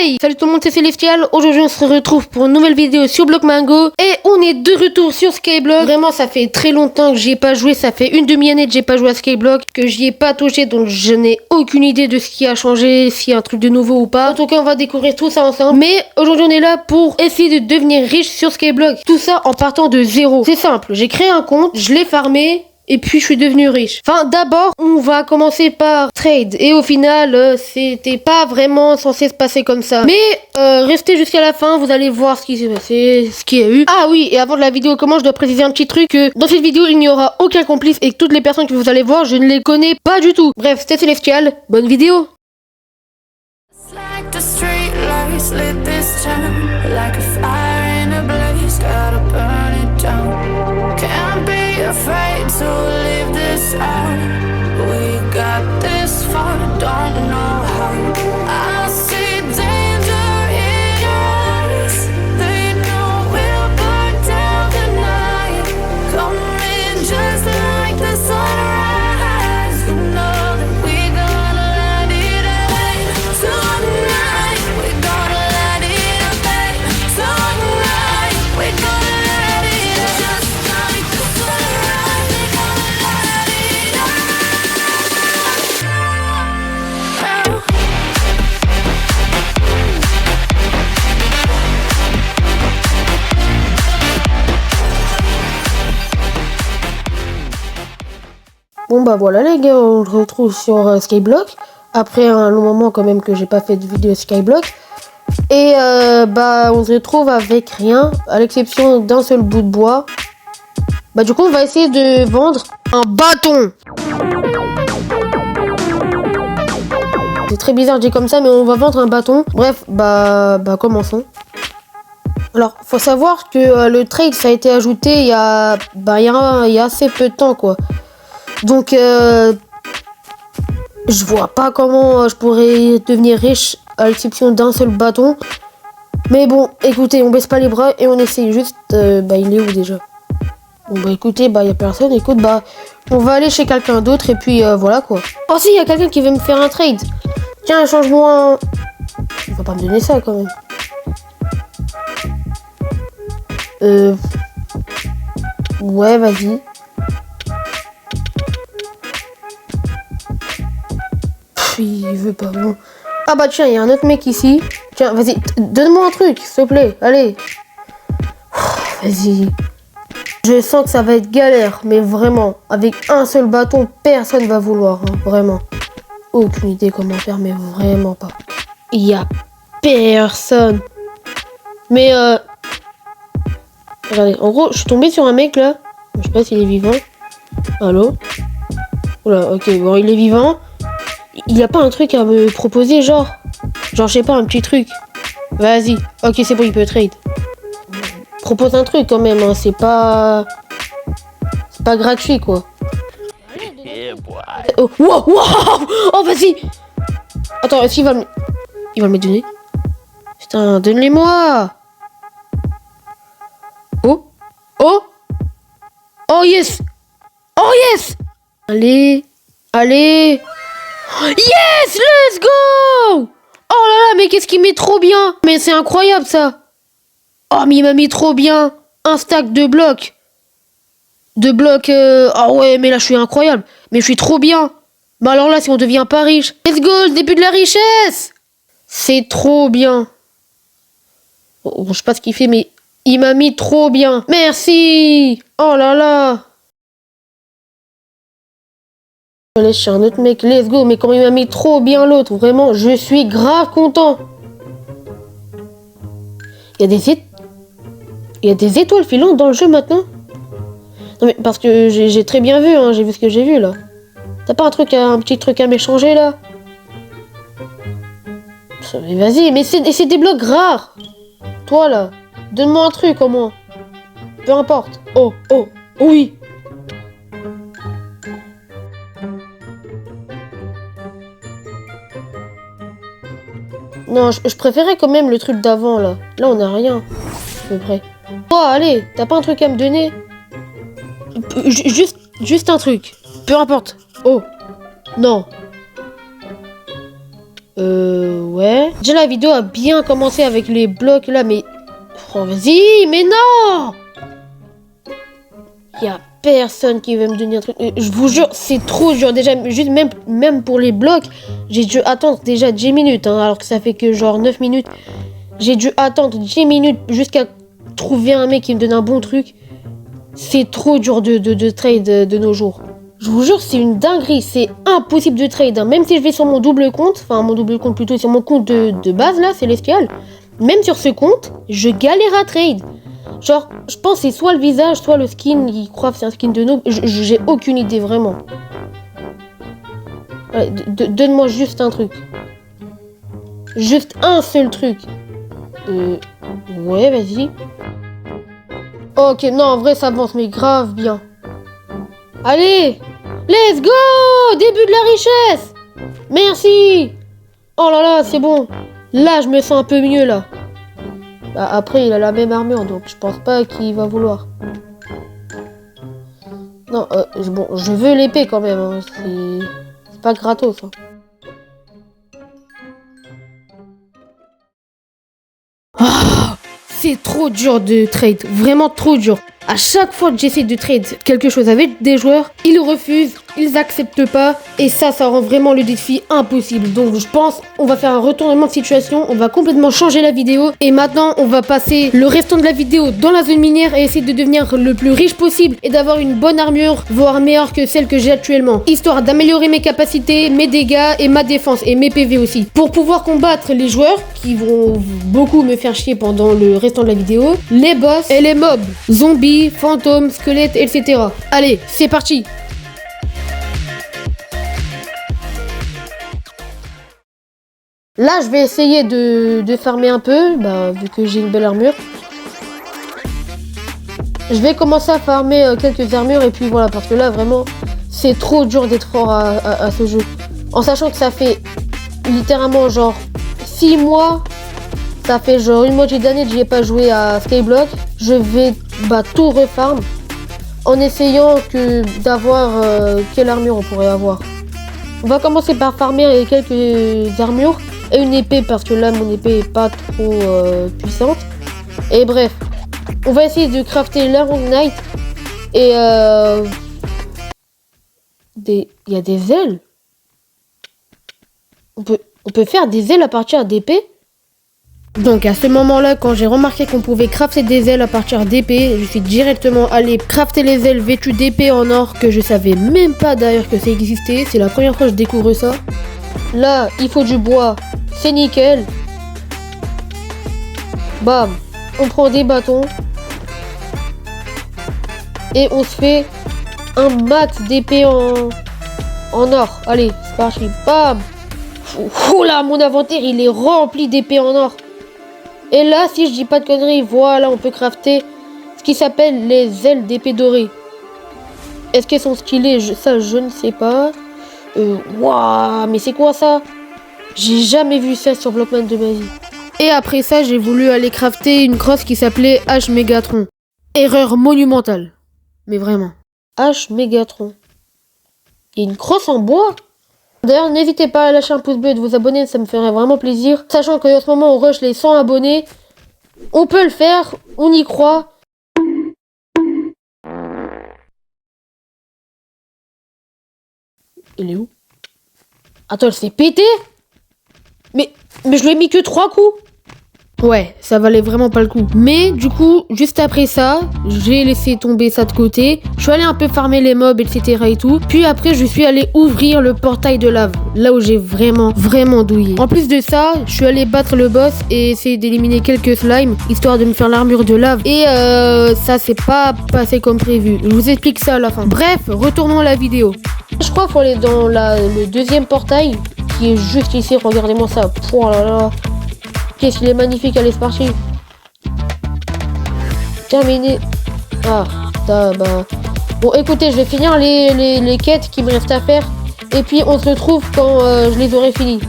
Hey! Salut tout le monde, c'est Célestial. Aujourd'hui, on se retrouve pour une nouvelle vidéo sur Block Mango. Et on est de retour sur Skyblock. Vraiment, ça fait très longtemps que j'y ai pas joué. Ça fait une demi-année que j'ai pas joué à Skyblock, que j'y ai pas touché. Donc, je n'ai aucune idée de ce qui a changé, s'il y a un truc de nouveau ou pas. En tout cas, on va découvrir tout ça ensemble. Mais aujourd'hui, on est là pour essayer de devenir riche sur Skyblock. Tout ça en partant de zéro. C'est simple. J'ai créé un compte, je l'ai farmé. Et puis je suis devenu riche. Enfin, d'abord, on va commencer par trade. Et au final, c'était pas vraiment censé se passer comme ça. Mais restez jusqu'à la fin, vous allez voir ce qui s'est passé, ce qu'il y a eu. Ah oui, et avant de la vidéo commence, je dois préciser un petit truc, que dans cette vidéo, il n'y aura aucun complice et que toutes les personnes que vous allez voir, je ne les connais pas du tout. Bref, c'était Célestial, bonne vidéo. Afraid to leave this out. We got this far, don't know how. I see danger in us. They know we'll burn down the night. Coming just like the sunrise. You know that we gonna let it rain. Tonight we gonna let it rain. Tonight we gonna let it rain. Just like the sunrise. Bon bah voilà les gars, on se retrouve sur Skyblock. Après un long moment quand même que j'ai pas fait de vidéo Skyblock. Et bah on se retrouve avec rien, à l'exception d'un seul bout de bois. Bah du coup on va essayer de vendre un bâton. C'est très bizarre dit comme ça, mais on va vendre un bâton. Bref, bah commençons. Alors faut savoir que le trade ça a été ajouté il y a assez peu de temps quoi. Donc, je vois pas comment je pourrais devenir riche à l'exception d'un seul bâton. Mais bon, écoutez, on baisse pas les bras et on essaye juste. Bah, il est où déjà? Bon, bah, écoutez, bah, y a personne. Écoute, bah, on va aller chez quelqu'un d'autre et puis voilà quoi. Oh, si, y a quelqu'un qui veut me faire un trade. Tiens, change-moi un. Il va pas me donner ça quand même. Ouais, vas-y. Il veut pas, bon. Ah bah tiens, il y a un autre mec ici. Tiens, vas-y, donne-moi un truc, s'il te plaît, allez. Vas-y. Je sens que ça va être galère, mais vraiment, avec un seul bâton, personne va vouloir, hein, vraiment. Aucune idée comment faire, mais vraiment pas. Il y a personne. Mais regardez, en gros, je suis tombé sur un mec là. Je sais pas s'il est vivant. Allô? Oula, ok, bon, il est vivant. Il y a pas un truc à me proposer, genre je sais pas, un petit truc. Vas-y. Ok, c'est bon, il peut trade. Propose un truc quand même, hein. C'est pas gratuit, quoi. Oh, wow, wow. Oh, vas-y. Attends, est-ce qu'il va me les donner? Putain, donne-les-moi. Oh. Oh. Oh, yes. Oh, yes. Allez. Allez. Yes, let's go! Oh là là, mais qu'est-ce qu'il met trop bien! Mais c'est incroyable ça! Oh, mais il m'a mis trop bien! Un stack de blocs! Ah ouais, mais là je suis incroyable! Mais je suis trop bien! Mais alors là, si on devient pas riche, let's go, le début de la richesse! C'est trop bien! Oh, je sais pas ce qu'il fait, mais il m'a mis trop bien! Merci! Oh là là! Allez, je suis un autre mec, let's go, mais comment il m'a mis trop bien l'autre, vraiment, je suis grave content. Il y a des étoiles filantes dans le jeu maintenant. Non mais parce que j'ai très bien vu, hein, j'ai vu ce que j'ai vu là. T'as pas un petit truc à m'échanger là? Mais vas-y, mais c'est des blocs rares. Toi là, donne-moi un truc au moins. Peu importe. Oh, oui. Non, je préférais quand même le truc d'avant, là. Là, on a rien. À peu près. Oh, allez, t'as pas un truc à me donner? Juste un truc. Peu importe. Oh. Non. Ouais. Déjà, la vidéo a bien commencé avec les blocs là, mais... Oh, vas-y, mais non! Y a personne qui veut me donner un truc. Je vous jure, c'est trop dur. Déjà, juste même pour les blocs, j'ai dû attendre déjà 10 minutes, hein, alors que ça fait que genre 9 minutes. J'ai dû attendre 10 minutes jusqu'à trouver un mec qui me donne un bon truc. C'est trop dur de trade de nos jours. Je vous jure, c'est une dinguerie. C'est impossible de trade, hein. Même si je vais sur mon double compte, enfin mon double compte plutôt, sur mon compte de base là, Célestial. Même sur ce compte, je galère à trade. Genre, je pense que c'est soit le visage, soit le skin. Ils croient que c'est un skin de noob. J'ai aucune idée, vraiment. Ouais, donne-moi juste un truc. Juste un seul truc. Ouais, vas-y. Ok, non, en vrai, ça avance, mais grave bien. Allez, let's go! Début de la richesse! Merci! Oh là là, c'est bon. Là, je me sens un peu mieux, là. Bah, après, il a la même armure, donc je pense pas qu'il va vouloir. Non, bon, je veux l'épée quand même, hein. C'est pas gratos, hein. Ah, c'est trop dur de trade, vraiment trop dur. À chaque fois que j'essaie de trade quelque chose avec des joueurs, ils refusent, ils acceptent pas, et ça rend vraiment le défi impossible. Donc je pense on va faire un retournement de situation, on va complètement changer la vidéo, et maintenant on va passer le restant de la vidéo dans la zone minière et essayer de devenir le plus riche possible et d'avoir une bonne armure, voire meilleure que celle que j'ai actuellement, histoire d'améliorer mes capacités, mes dégâts et ma défense et mes PV aussi, pour pouvoir combattre les joueurs qui vont beaucoup me faire chier pendant le restant de la vidéo, les boss et les mobs, zombies, fantômes, squelettes, etc. Allez, c'est parti! Là, je vais essayer de farmer un peu, bah, vu que j'ai une belle armure. Je vais commencer à farmer quelques armures et puis voilà, parce que là, vraiment, c'est trop dur d'être fort à ce jeu. En sachant que ça fait littéralement genre 6 mois, ça fait genre une moitié d'année que j'y ai pas joué à Skyblock. Je vais tout refarm en essayant d'avoir quelle armure on pourrait avoir. On va commencer par farmer quelques armures et une épée parce que là mon épée est pas trop puissante. Et bref, on va essayer de crafter l'Iron Knight et il y a des ailes. On peut faire des ailes à partir d'épées. Donc à ce moment-là, quand j'ai remarqué qu'on pouvait crafter des ailes à partir d'épées, je suis directement allé crafter les ailes vêtues d'épées en or, que je savais même pas d'ailleurs que ça existait. C'est la première fois que je découvre ça. Là, il faut du bois, c'est nickel. Bam, on prend des bâtons. Et on se fait un max d'épées en or. Allez, c'est parti, bam. Oula, mon inventaire il est rempli d'épées en or. Et là, si je dis pas de conneries, voilà, on peut crafter ce qui s'appelle les ailes d'épée dorée. Est-ce qu'elles sont skillées? Ça, je ne sais pas. Waouh, mais c'est quoi ça? J'ai jamais vu ça sur Blockman de ma vie. Et après ça, j'ai voulu aller crafter une crosse qui s'appelait H Megatron. Erreur monumentale. Mais vraiment. H Megatron. Il y a une crosse en bois? D'ailleurs, n'hésitez pas à lâcher un pouce bleu et de vous abonner, ça me ferait vraiment plaisir. Sachant qu'en ce moment, on rush les 100 abonnés. On peut le faire, on y croit. Il est où? Attends, elle s'est pétée? Mais je lui ai mis que 3 coups. Ouais, ça valait vraiment pas le coup. Mais du coup, juste après ça, j'ai laissé tomber ça de côté. Je suis allé un peu farmer les mobs, etc. et tout. Puis après, je suis allé ouvrir le portail de lave. Là où j'ai vraiment douillé. En plus de ça, je suis allé battre le boss et essayer d'éliminer quelques slimes, histoire de me faire l'armure de lave. Et ça s'est pas passé comme prévu. Je vous explique ça à la fin. Bref, retournons à la vidéo. Je crois qu'il faut aller dans le deuxième portail, qui est juste ici. Regardez-moi ça. Oh là là. Qu'est-ce qu'il est magnifique, allez, c'est parti. Terminé. Ah, bah. Bon, écoutez, je vais finir les quêtes qui me restent à faire. Et puis, on se retrouve quand je les aurai finis.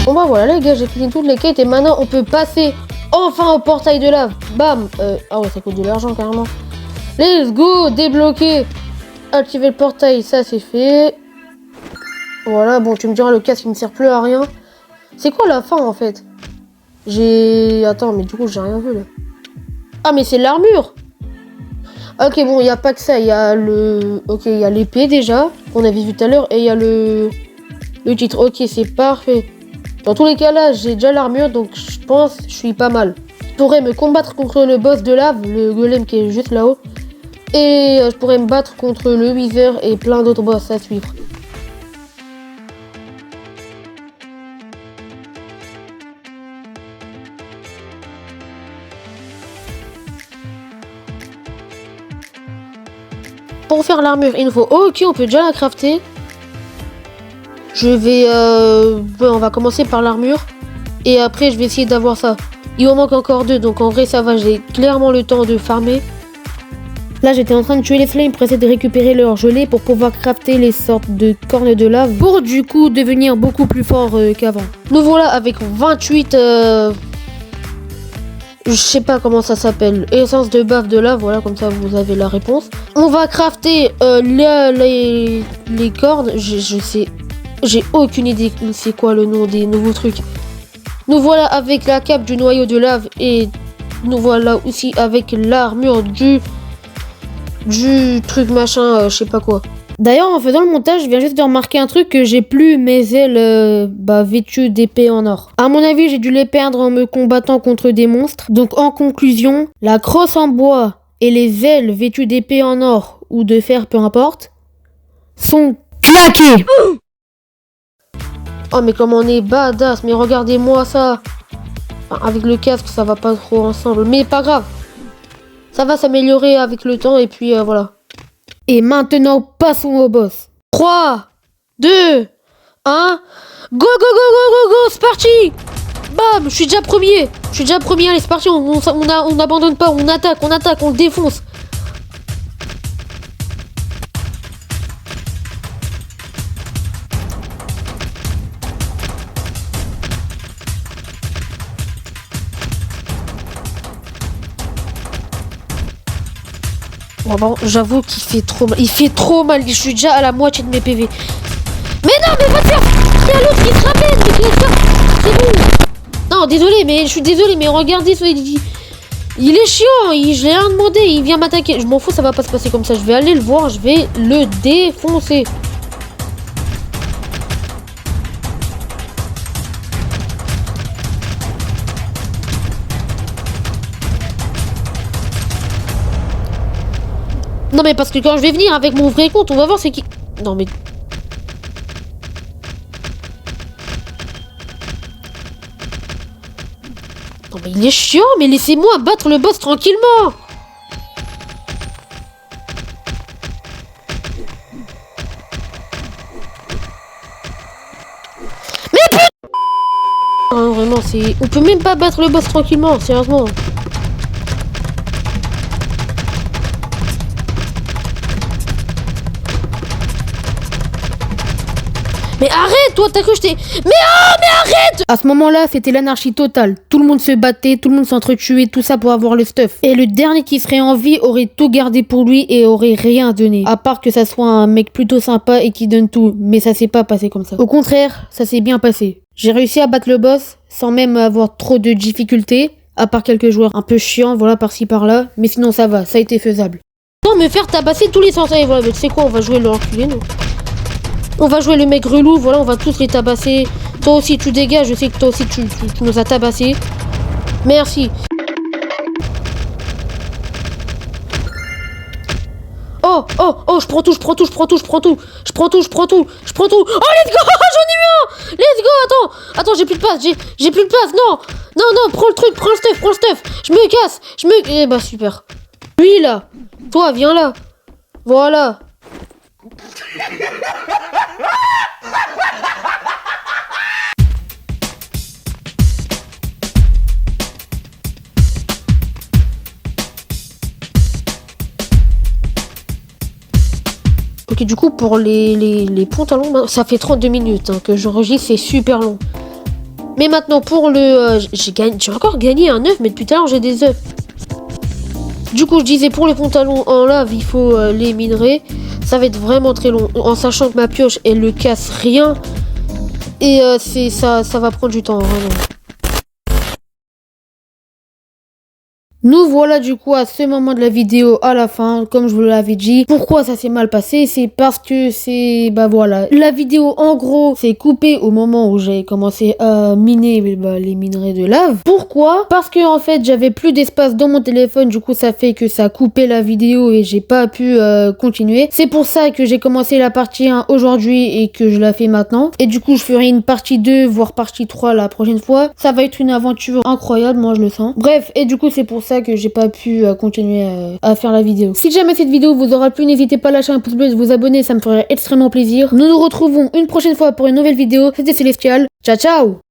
Bon bah voilà les gars, j'ai fini toutes les quêtes et maintenant on peut passer enfin au portail de lave. Bam. Ah ouais, ça coûte de l'argent carrément. Let's go, débloquer. Activer le portail, ça c'est fait. Voilà, bon tu me diras le casque il ne sert plus à rien. C'est quoi la fin en fait? Attends, mais du coup j'ai rien vu là. Ah mais c'est l'armure. Ok bon, il n'y a pas que ça, il y a le... Ok, il y a l'épée déjà, qu'on avait vu tout à l'heure, et il y a le titre. Ok, c'est parfait. Dans tous les cas là, j'ai déjà l'armure, donc je pense que je suis pas mal. Je pourrais me combattre contre le boss de lave, le golem qui est juste là-haut. Et je pourrais me battre contre le Wither et plein d'autres boss à suivre. Pour faire l'armure, il nous faut... Ok, on peut déjà la crafter. Je vais... on va commencer par l'armure. Et après, je vais essayer d'avoir ça. Il en manque encore 2, donc en vrai, ça va. J'ai clairement le temps de farmer. Là, j'étais en train de tuer les flammes pour essayer de récupérer leur gelée pour pouvoir crafter les sortes de cornes de lave. Pour du coup, devenir beaucoup plus fort qu'avant. Nous voilà avec 28... je sais pas comment ça s'appelle, essence de bave de lave, voilà, comme ça vous avez la réponse. On va crafter les cornes, j'ai aucune idée c'est quoi le nom des nouveaux trucs. Nous voilà avec la cape du noyau de lave et nous voilà aussi avec l'armure du truc machin, je sais pas quoi. D'ailleurs, en faisant le montage, je viens juste de remarquer un truc, que j'ai plus mes ailes vêtues d'épée en or. À mon avis, j'ai dû les perdre en me combattant contre des monstres. Donc en conclusion, la crosse en bois et les ailes vêtues d'épée en or ou de fer, peu importe, sont claquées. Oh mais comme on est badass, mais regardez-moi ça. Enfin, avec le casque, ça va pas trop ensemble, mais pas grave. Ça va s'améliorer avec le temps et puis voilà. Et maintenant, passons au boss. 3, 2, 1. Go, go, go, go, go, go, c'est parti. Bam, je suis déjà premier. Allez, c'est parti, on n'abandonne pas, on attaque, on le défonce. Oh bon, j'avoue qu'il fait trop mal. Il fait trop mal. Je suis déjà à la moitié de mes PV. Mais non, mais va te faire. Il y a l'autre qui se rappelle. Mais qui laisse pas. C'est bon. Non, désolé, mais je suis désolé, mais regardez, il est chiant. Je l'ai rien demandé. Il vient m'attaquer. Je m'en fous, ça va pas se passer comme ça. Je vais aller le voir. Je vais le défoncer. Non mais parce que quand je vais venir avec mon vrai compte, on va voir c'est qui... Non mais... Non mais il est chiant, mais laissez-moi battre le boss tranquillement. Mais putain. Ah, vraiment, c'est... On peut même pas battre le boss tranquillement, sérieusement. Mais arrête, toi, t'as cru que j'étais... Mais arrête! À ce moment-là, c'était l'anarchie totale. Tout le monde se battait, tout le monde s'entretuait, tout ça pour avoir le stuff. Et le dernier qui serait en vie aurait tout gardé pour lui et aurait rien donné. À part que ça soit un mec plutôt sympa et qui donne tout. Mais ça s'est pas passé comme ça. Au contraire, ça s'est bien passé. J'ai réussi à battre le boss sans même avoir trop de difficultés. À part quelques joueurs un peu chiants, voilà, par-ci par-là. Mais sinon, ça va, ça a été faisable. Non, me faire tabasser tous les sens. Allez, voilà, mais tu sais quoi, on va jouer le reculé, nous. On va jouer le mec relou, voilà, on va tous les tabasser. Toi aussi, tu dégages, je sais que toi aussi, tu nous as tabassé. Merci. Oh, je prends tout. Oh, let's go, j'en ai eu un. Let's go, attends, j'ai plus de place, non, prends le truc, prends le stuff. Je me casse, Eh bah, super. Lui, là, toi, viens là. Voilà. Ok, du coup, pour les pantalons, ça fait 32 minutes que j'enregistre, c'est super long. Mais maintenant pour le... j'ai encore gagné un œuf, mais depuis tout à l'heure j'ai des œufs. Du coup je disais pour les pantalons en lave, il faut les minerais. Ça va être vraiment très long, en sachant que ma pioche elle le casse rien. Et ça va prendre du temps vraiment. Nous voilà du coup à ce moment de la vidéo à la fin, comme je vous l'avais dit. Pourquoi ça s'est mal passé? C'est parce que voilà. La vidéo en gros s'est coupée au moment où j'ai commencé à miner les minerais de lave. Pourquoi? Parce que en fait j'avais plus d'espace dans mon téléphone, du coup ça fait que ça a coupé la vidéo et j'ai pas pu continuer. C'est pour ça que j'ai commencé la partie 1 aujourd'hui et que je la fais maintenant. Et du coup je ferai une partie 2 voire partie 3 la prochaine fois. Ça va être une aventure incroyable, moi je le sens. Bref, et du coup c'est pour ça que j'ai pas pu continuer à faire la vidéo. Si jamais cette vidéo vous aura plu, n'hésitez pas à lâcher un pouce bleu et de vous abonner, ça me ferait extrêmement plaisir. Nous nous retrouvons une prochaine fois pour une nouvelle vidéo. C'était Célestial. Ciao ciao.